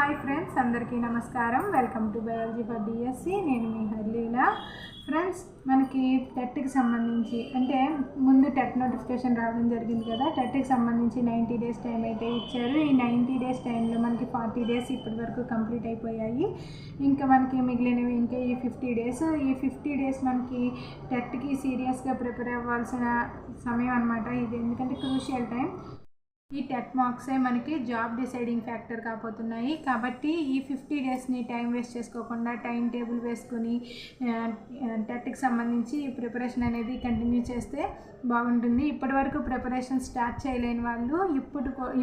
Hi friends, అందరికీ నమస్కారం. Welcome to biology for DSC. నేను మీ హర్లీలా. ఫ్రెండ్స్, మనకి టెట్కి సంబంధించి అంటే ముందు టెట్ నోటిఫికేషన్ రావడం జరిగింది కదా. టెట్కి సంబంధించి 90 డేస్ టైం అయితే ఇచ్చారు. ఈ 90 డేస్ టైంలో మనకి 40 డేస్ ఇప్పటి వరకు కంప్లీట్ అయిపోయాయి. ఇంకా మనకి మిగిలినవి ఇంకా ఈ 50 డేస్. ఈ 50 డేస్ మనకి టెట్కి సీరియస్గా ప్రిపేర్ అవ్వాల్సిన సమయం అనమాట ఇది. ఎందుకంటే క్రూషియల్ టైం. ఈ టెట్ మార్క్సే మనకి జాబ్ డిసైడింగ్ ఫ్యాక్టర్ కాబోతున్నాయి. కాబట్టి ఈ 50 డేస్ని టైం వేస్ట్ చేసుకోకుండా టైం టేబుల్ వేసుకొని టెట్కి సంబంధించి ప్రిపరేషన్ అనేది కంటిన్యూ చేస్తే బాగుంటుంది. ఇప్పటి వరకు ప్రిపరేషన్ స్టార్ట్ చేయలేని వాళ్ళు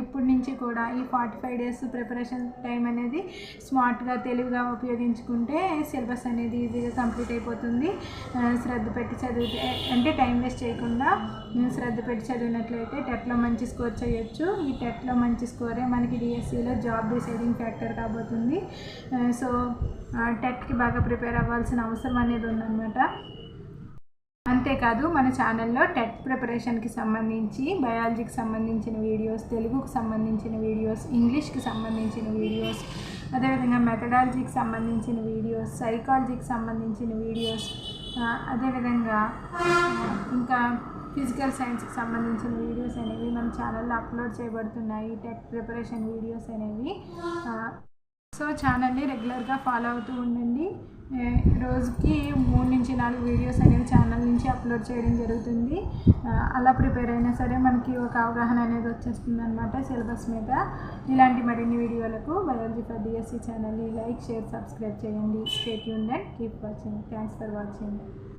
ఇప్పుడు నుంచి కూడా ఈ 45 డేస్ ప్రిపరేషన్ టైం అనేది స్మార్ట్గా తెలివిగా ఉపయోగించుకుంటే సిలబస్ అనేది ఈజీగా కంప్లీట్ అయిపోతుంది. శ్రద్ధ పెట్టి చదివితే అంటే టైం వేస్ట్ చేయకుండా శ్రద్ధ పెట్టి చదివినట్లయితే టెట్లో మంచి స్కోర్ చేయొచ్చు. ఈ టెట్లో మంచి స్కోరే మనకి డిఎస్సిలో జాబ్ డిసైడింగ్ ఫ్యాక్టర్ కాబోతుంది. సో టెట్కి బాగా ప్రిపేర్ అవ్వాల్సిన అవసరం అనేది ఉందన్నమాట. అంతేకాదు మన ఛానల్లో టెట్ ప్రిపరేషన్కి సంబంధించి బయాలజీకి సంబంధించిన వీడియోస్, తెలుగుకి సంబంధించిన వీడియోస్, ఇంగ్లీష్కి సంబంధించిన వీడియోస్, అదేవిధంగా మెథడాలజీకి సంబంధించిన వీడియోస్, సైకాలజీకి సంబంధించిన వీడియోస్, అదేవిధంగా ఇంకా ఫిజికల్ సైన్స్కి సంబంధించిన వీడియోస్ అనేవి మన ఛానల్లో అప్లోడ్ చేయబడుతున్నాయి. టెట్ ప్రిపరేషన్ వీడియోస్ అనేవి. సో ఛానల్ని రెగ్యులర్గా ఫాలో అవుతూ ఉండండి. రోజుకి 3 నుంచి 4 వీడియోస్ అనేవి ఛానల్ నుంచి అప్లోడ్ చేయడం జరుగుతుంది. అలా ప్రిపేర్ అయినా సరే మనకి ఒక అవగాహన అనేది వచ్చేస్తుంది అనమాట సిలబస్ మీద. ఇలాంటి మరిన్ని వీడియోలకు బయాలజీ ఫర్ డిఎస్సి ఛానల్ని లైక్, షేర్, సబ్స్క్రైబ్ చేయండి. Stay tuned and keep watching. Thanks for watching.